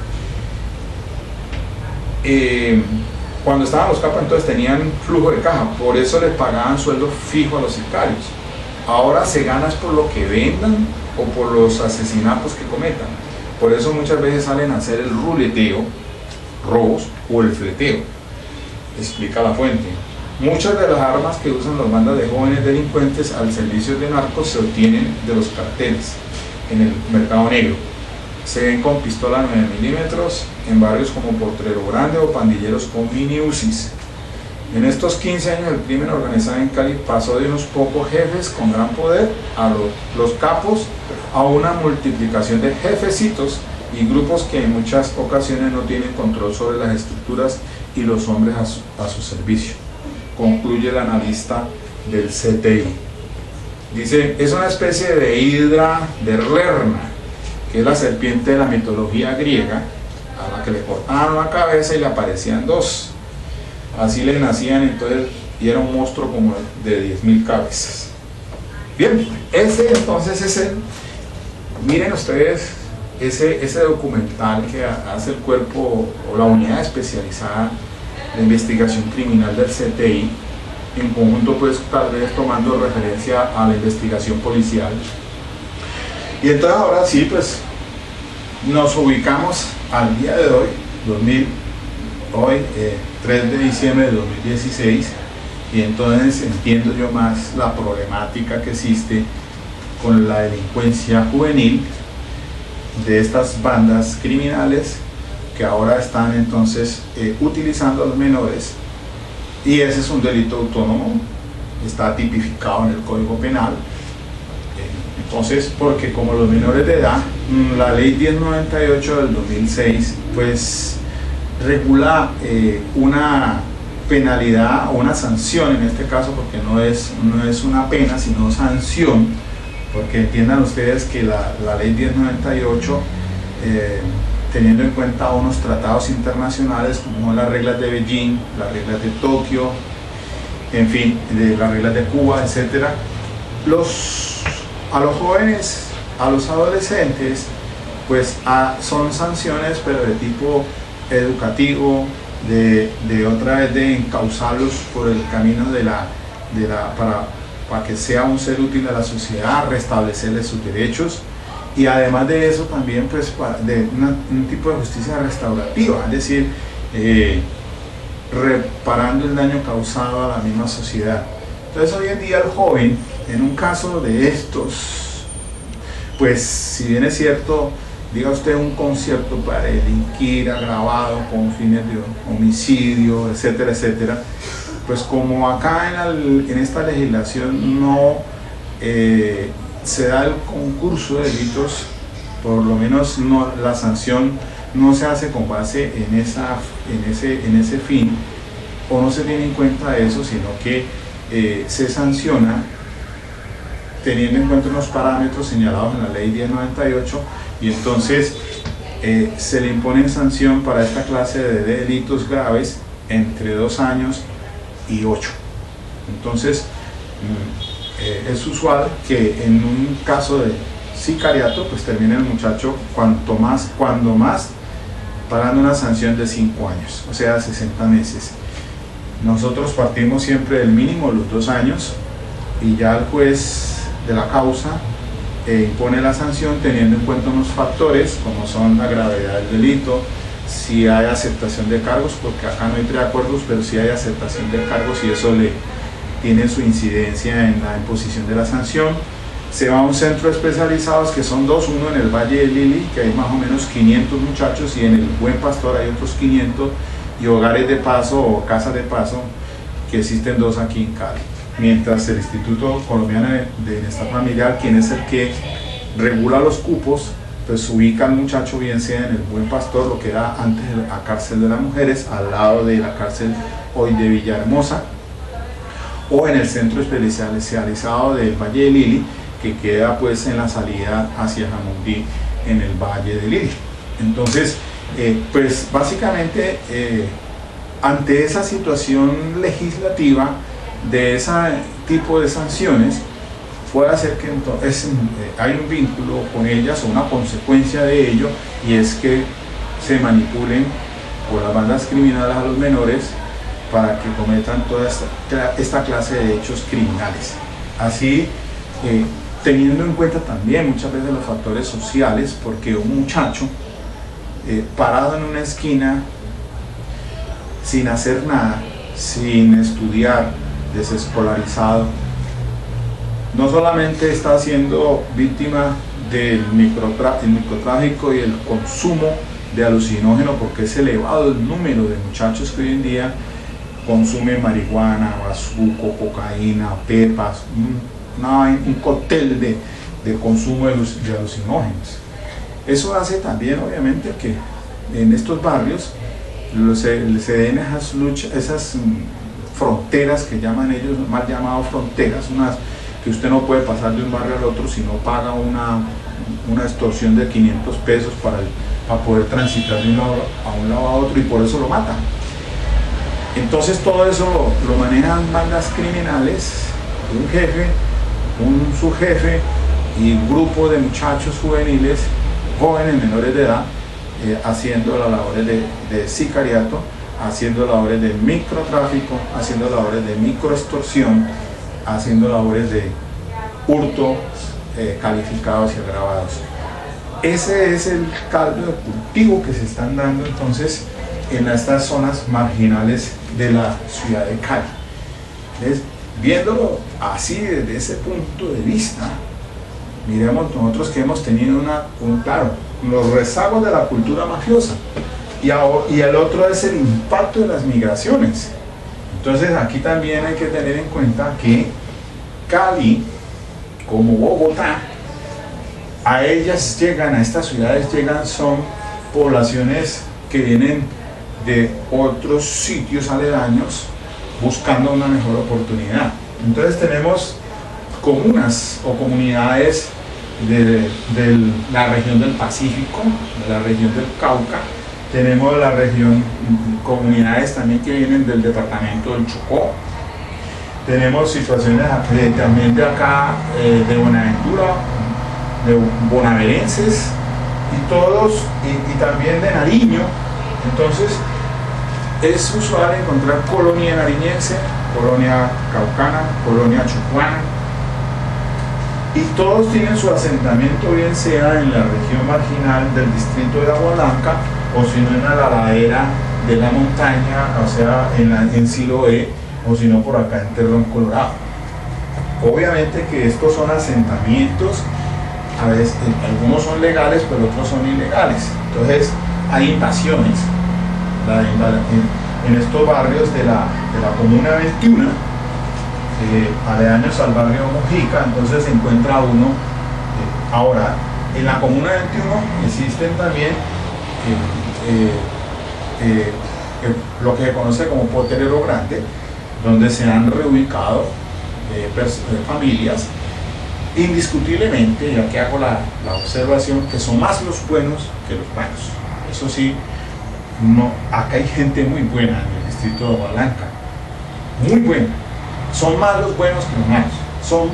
Cuando estaban los capos, entonces tenían flujo de caja, por eso les pagaban sueldo fijo a los sicarios. Ahora se gana es por lo que vendan o por los asesinatos que cometan. Por eso muchas veces salen a hacer el ruleteo, robos o el fleteo. Explica la fuente. Muchas de las armas que usan las bandas de jóvenes delincuentes al servicio de narcos se obtienen de los carteles en el mercado negro. se ven con pistola 9 milímetros en barrios como Potrero Grande o pandilleros con mini UCIs. En estos 15 años el crimen organizado en Cali pasó de unos pocos jefes con gran poder a los capos, a una multiplicación de jefecitos y grupos que en muchas ocasiones no tienen control sobre las estructuras y los hombres a su servicio, concluye el analista del CTI. Dice, es una especie de hidra de Lerna, que es la serpiente de la mitología griega, a la que le cortaban la cabeza y le aparecían dos. Así le nacían entonces, y era un monstruo como de 10.000 cabezas. Bien, ese entonces es el, miren ustedes, ese documental que hace el cuerpo o la unidad especializada de investigación criminal del CTI, en conjunto pues tal vez tomando referencia a la investigación policial. Y entonces ahora sí pues nos ubicamos al día de hoy, 3 de diciembre de 2016, y entonces entiendo yo más la problemática que existe con la delincuencia juvenil de estas bandas criminales que ahora están entonces utilizando a los menores, y ese es un delito autónomo, está tipificado en el Código Penal. Entonces, porque como los menores de edad, la ley 1098 del 2006 pues regula una penalidad o una sanción en este caso, porque no es una pena sino sanción, porque entiendan ustedes que la ley 1098 teniendo en cuenta unos tratados internacionales como las reglas de Beijing, las reglas de Tokio, en fin, las reglas de Cuba, etc., a los jóvenes, a los adolescentes, pues son sanciones, pero de tipo educativo, de otra vez de encauzarlos por el camino para que sea un ser útil a la sociedad, restablecerles sus derechos, y además de eso también pues de un tipo de justicia restaurativa, es decir, reparando el daño causado a la misma sociedad. Entonces hoy en día el joven, en un caso de estos, pues si bien es cierto, diga usted un concierto para delinquir agravado con fines de homicidio, etcétera, etcétera, pues como acá en esta legislación no se da el concurso de delitos, por lo menos la sanción no se hace con base en ese fin, o no se tiene en cuenta eso, sino que se sanciona teniendo en cuenta unos parámetros señalados en la ley 1098, y entonces se le impone sanción para esta clase de delitos graves entre 2 años y 8. Entonces es usual que en un caso de sicariato pues termine el muchacho cuando más pagando una sanción de 5 años, o sea 60 meses. Nosotros partimos siempre del mínimo, los 2 años, y ya el juez de la causa impone la sanción teniendo en cuenta unos factores como son la gravedad del delito, si hay aceptación de cargos, porque acá no hay preacuerdos, pero si hay aceptación de cargos y eso le tiene su incidencia en la imposición de la sanción. Se va a un centro especializados que son 2, uno en el Valle de Lili, que hay más o menos 500 muchachos, y en el Buen Pastor hay otros 500, y hogares de paso o casas de paso, que existen 2 aquí en Cali. Mientras el Instituto Colombiano de Bienestar Familiar, quien es el que regula los cupos, pues ubica al muchacho bien sea en el Buen Pastor, lo que era antes la cárcel de las mujeres, al lado de la cárcel hoy de Villahermosa, o en el centro especializado del Valle de Lili, que queda pues en la salida hacia Jamundí, en el Valle de Lili. Entonces, pues básicamente ante esa situación legislativa de ese tipo de sanciones, puede hacer que entonces hay un vínculo con ellas o una consecuencia de ello, y es que se manipulen por las bandas criminales a los menores para que cometan toda esta clase de hechos criminales. Así, teniendo en cuenta también muchas veces los factores sociales, porque un muchacho parado en una esquina sin hacer nada, sin estudiar, desescolarizado, no solamente está siendo víctima del microtráfico y el consumo de alucinógenos, porque es elevado el número de muchachos que hoy en día consumen marihuana, bazuco, cocaína, pepas, un cóctel de consumo de alucinógenos. Eso hace también obviamente que en estos barrios se den esas fronteras que llaman ellos, mal llamadas fronteras, unas que usted no puede pasar de un barrio al otro si no paga una extorsión de 500 pesos para poder transitar de un lado a otro, y por eso lo matan. Entonces todo eso lo manejan bandas criminales, un jefe, un subjefe y un grupo de muchachos juveniles, jóvenes menores de edad, haciendo las labores de sicariato, haciendo labores de microtráfico, haciendo labores de microextorsión, haciendo labores de hurto calificados y agravados. Ese es el caldo de cultivo que se están dando entonces en estas zonas marginales de la ciudad de Cali. Entonces, viéndolo así desde ese punto de vista, miremos nosotros que hemos tenido claro, los rezagos de la cultura mafiosa, y el otro es el impacto de las migraciones. Entonces aquí también hay que tener en cuenta que Cali, como Bogotá, a estas ciudades son poblaciones que vienen de otros sitios aledaños buscando una mejor oportunidad. Entonces tenemos comunas o comunidades de la región del Pacífico, de la región del Cauca, tenemos comunidades también que vienen del departamento del Chocó, tenemos situaciones también de acá, de Buenaventura, de bonaverenses, y también de Nariño. Entonces es usual encontrar colonia nariñense, colonia caucana, colonia chocuana, y todos tienen su asentamiento bien sea en la región marginal del distrito de Agua Blanca, o si no en la ladera de la montaña, o sea en Siloé, o si no por acá en Terrón Colorado. Obviamente que estos son asentamientos, a veces algunos son legales pero otros son ilegales. Entonces hay invasiones en estos barrios de la Comuna 21, aledaños al barrio Mojica. Entonces se encuentra uno. Ahora, en la Comuna 21 existen también lo que se conoce como Potrero Grande, donde se han reubicado familias, indiscutiblemente, ya que hago la observación, que son más los buenos que los malos. Eso sí, acá hay gente muy buena en el distrito de Agua Blanca, muy buena. Son más los buenos que los malos, son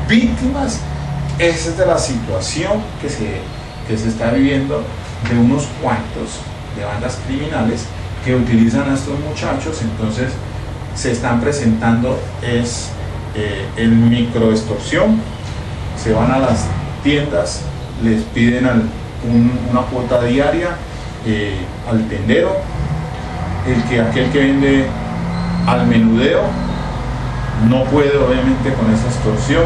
víctimas. Esa es de la situación que se está viviendo, de unos cuantos de bandas criminales que utilizan a estos muchachos. Entonces se están presentando en microextorsión, se van a las tiendas, les piden una cuota diaria al tendero, aquel que vende al menudeo no puede obviamente con esa extorsión.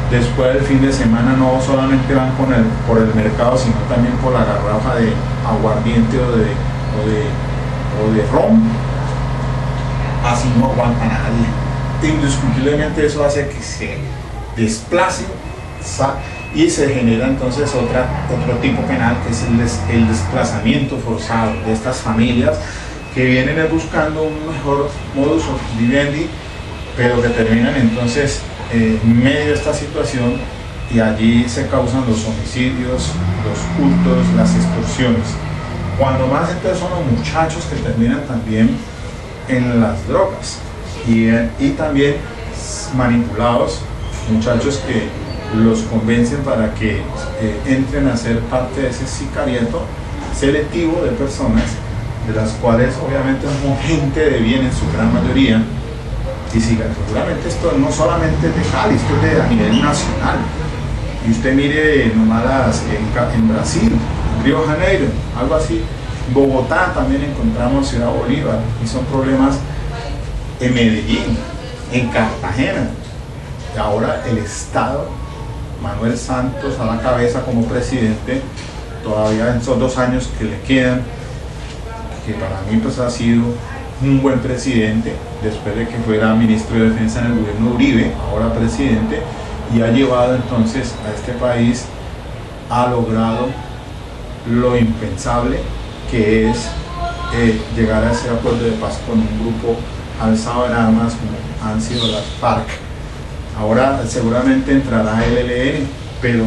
Después del fin de semana no solamente van por el mercado, sino también por la garrafa de aguardiente o de ron. Así no aguanta nadie. Indiscutiblemente eso hace que se desplacen y se genera entonces otro tipo penal, que es el desplazamiento forzado de estas familias que vienen buscando un mejor modus vivendi, pero que terminan entonces en medio de esta situación, y allí se causan los homicidios, los hurtos, las extorsiones. Cuando más entonces son los muchachos que terminan también en las drogas y también manipulados, muchachos que los convencen para que entren a ser parte de ese sicariato selectivo de personas, de las cuales obviamente son gente de bien en su gran mayoría. Y seguramente esto no solamente es de Cali, esto es de a nivel nacional. Y usted mire nomás en Brasil, Río de Janeiro, algo así. En Bogotá también encontramos Ciudad Bolívar, y son problemas en Medellín, en Cartagena. Y ahora el Estado Manuel Santos a la cabeza como presidente, todavía en esos 2 años que le quedan, que para mí pues ha sido un buen presidente, después de que fuera ministro de Defensa en el gobierno de Uribe, ahora presidente, y ha llevado entonces a este país, ha logrado lo impensable, que es llegar a ese acuerdo de paz con un grupo alzado en armas como han sido las FARC. Ahora seguramente entrará el ELN, pero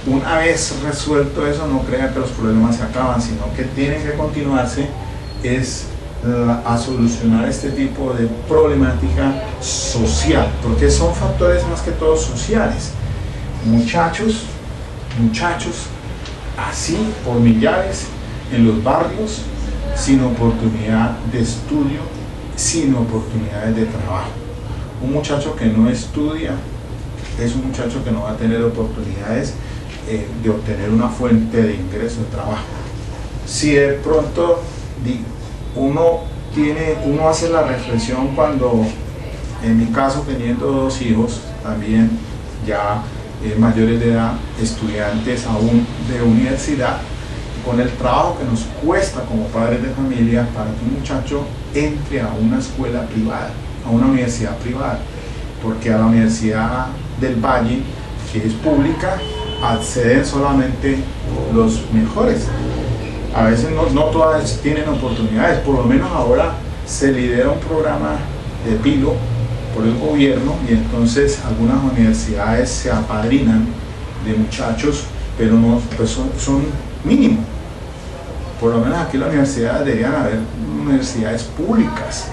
una vez resuelto eso, no crean que los problemas se acaban, sino que tienen que continuarse a solucionar este tipo de problemática social, porque son factores más que todo sociales. Muchachos, así por millares en los barrios, sin oportunidad de estudio, sin oportunidades de trabajo. Un muchacho que no estudia es un muchacho que no va a tener oportunidades de obtener una fuente de ingreso de trabajo. Si de pronto uno hace la reflexión cuando, en mi caso, teniendo 2 hijos, también ya mayores de edad, estudiantes aún de universidad, con el trabajo que nos cuesta como padres de familia para que un muchacho entre a una escuela privada, a una universidad privada, porque a la Universidad del Valle, que es pública, acceden solamente los mejores. A veces no todas tienen oportunidades, por lo menos ahora se lidera un programa de PILO por el gobierno y entonces algunas universidades se apadrinan de muchachos, pero no, pues son mínimos. Por lo menos aquí en la universidad deberían haber universidades públicas,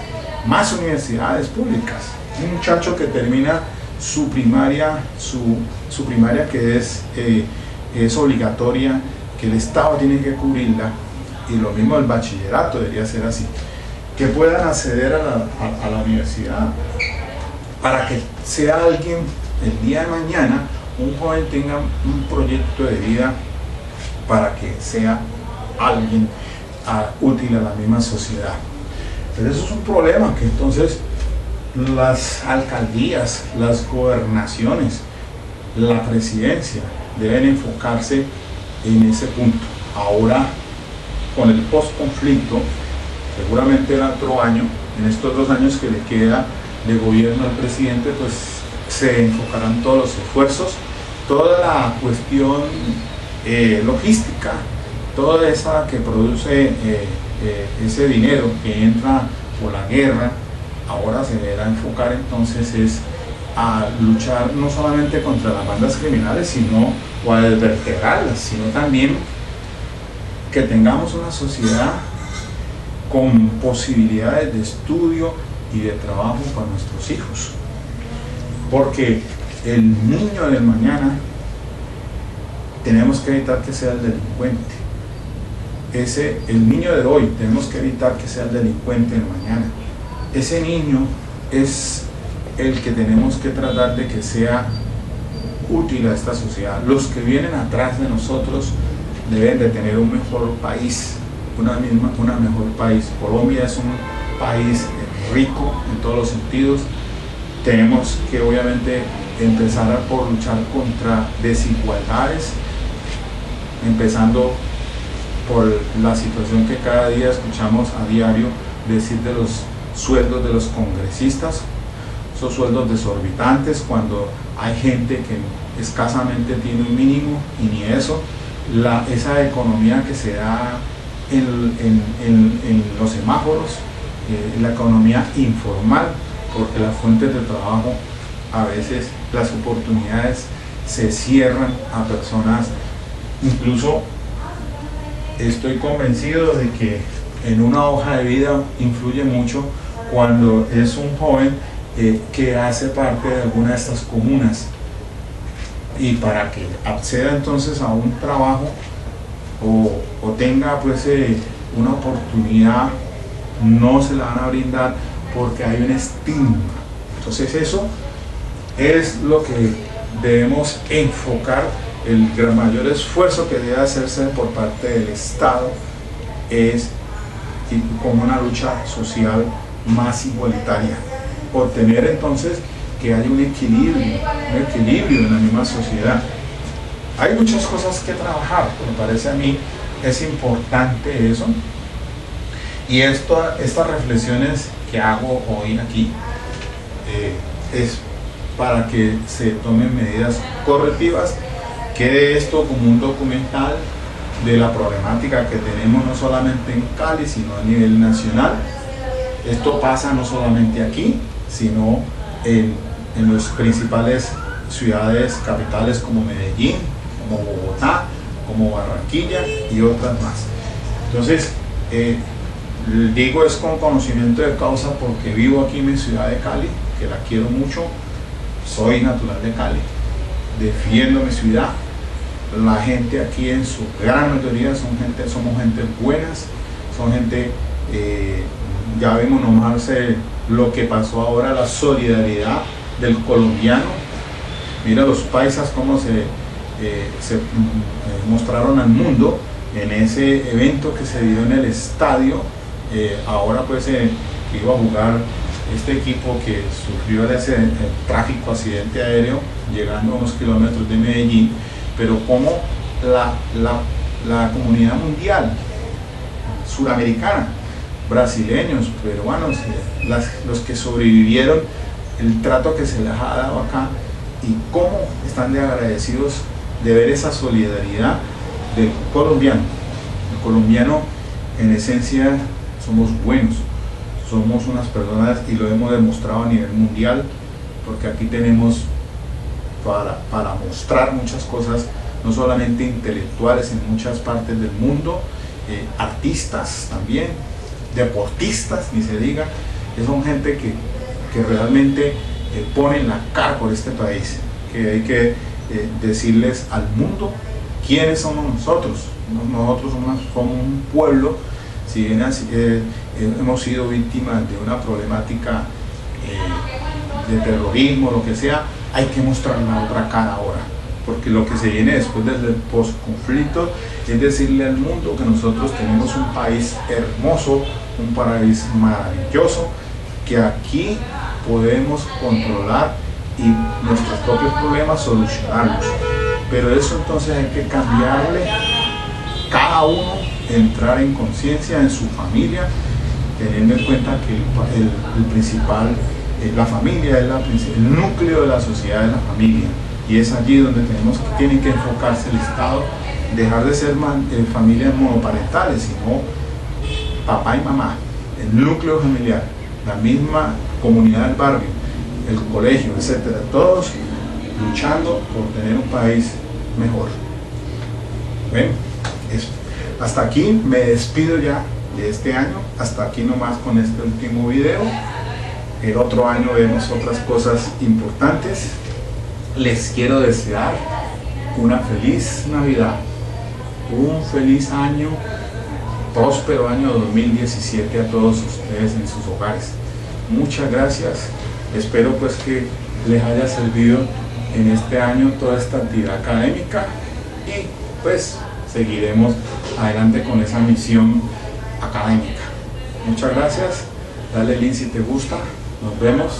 más universidades públicas. Un muchacho que termina su primaria, su primaria que es obligatoria, que el Estado tiene que cubrirla, y lo mismo el bachillerato debería ser así, que puedan acceder a la universidad, para que sea alguien el día de mañana, un joven tenga un proyecto de vida para que sea alguien útil a la misma sociedad. Pero eso es un problema que entonces las alcaldías, las gobernaciones, la presidencia deben enfocarse en ese punto. Ahora, con el post-conflicto, seguramente el otro año, en estos 2 años que le queda de gobierno al presidente, pues se enfocarán todos los esfuerzos, toda la cuestión logística, toda esa que produce ese dinero que entra por la guerra, ahora se deberá enfocar entonces es a luchar no solamente contra las bandas criminales, sino o a desvertebrarlas, sino también que tengamos una sociedad con posibilidades de estudio y de trabajo para nuestros hijos, porque el niño del mañana tenemos que evitar que sea el delincuente. El niño de hoy tenemos que evitar que sea el delincuente del mañana. Ese niño es el que tenemos que tratar de que sea útil a esta sociedad. Los que vienen atrás de nosotros deben de tener un mejor país, una mejor país. Colombia es un país rico en todos los sentidos. Tenemos que obviamente empezar por luchar contra desigualdades, empezando por la situación que cada día escuchamos a diario decir de los sueldos de los congresistas, esos sueldos desorbitantes, cuando hay gente que escasamente tiene un mínimo y ni eso. Esa economía que se da en los semáforos, la economía informal, porque las fuentes de trabajo, a veces las oportunidades se cierran a personas. Incluso estoy convencido de que en una hoja de vida influye mucho cuando es un joven que hace parte de alguna de estas comunas, y para que acceda entonces a un trabajo o tenga pues una oportunidad, no se la van a brindar porque hay un estigma. Entonces eso es lo que debemos enfocar. El mayor esfuerzo que debe hacerse por parte del Estado es como una lucha social más igualitaria, obtener entonces que haya un equilibrio en la misma sociedad. Hay muchas cosas que trabajar, me parece a mí es importante eso. Y estas reflexiones que hago hoy aquí es para que se tomen medidas correctivas. Quede esto como un documental de la problemática que tenemos no solamente en Cali, sino a nivel nacional. Esto pasa no solamente aquí, sino en las principales ciudades capitales como Medellín, como Bogotá, como Barranquilla y otras más. Entonces, digo es con conocimiento de causa porque vivo aquí en mi ciudad de Cali, que la quiero mucho, soy natural de Cali, defiendo mi ciudad. La gente aquí en su gran mayoría somos gente buenas, son gente, ya vemos nomás lo que pasó ahora, la solidaridad del colombiano. Mira los paisas cómo se mostraron al mundo en ese evento que se dio en el estadio. Ahora pues iba a jugar este equipo que sufrió el trágico accidente aéreo llegando a unos kilómetros de Medellín, pero como la comunidad mundial, suramericana, brasileños, peruanos, los que sobrevivieron, el trato que se les ha dado acá y cómo están de agradecidos de ver esa solidaridad del colombiano. El colombiano en esencia somos buenos, somos unas personas y lo hemos demostrado a nivel mundial, porque aquí tenemos para mostrar muchas cosas, no solamente intelectuales en muchas partes del mundo, artistas también, deportistas, ni se diga, que son gente que realmente ponen la cara por este país, que hay que decirles al mundo quiénes somos nosotros. Nosotros somos un pueblo, si bien hemos sido víctimas de una problemática de terrorismo, lo que sea, hay que mostrar la otra cara ahora, porque lo que se viene después del post-conflicto es decirle al mundo que nosotros tenemos un país hermoso, un país maravilloso, que aquí podemos controlar y nuestros propios problemas solucionarlos. Pero eso entonces hay que cambiarle, cada uno entrar en conciencia en su familia, teniendo en cuenta que el principal, la familia es el núcleo de la sociedad, es la familia, y es allí donde tiene que enfocarse el Estado, dejar de ser familias monoparentales, sino papá y mamá, el núcleo familiar, la misma comunidad del barrio, el colegio, etcétera, todos luchando por tener un país mejor. Bueno, hasta aquí me despido ya de este año, hasta aquí nomás con este último video. El otro año vemos otras cosas importantes. Les quiero desear una feliz Navidad, un feliz año, próspero año 2017 a todos ustedes en sus hogares. Muchas gracias, espero pues que les haya servido en este año toda esta actividad académica y pues seguiremos adelante con esa misión académica. Muchas gracias, dale link si te gusta, nos vemos.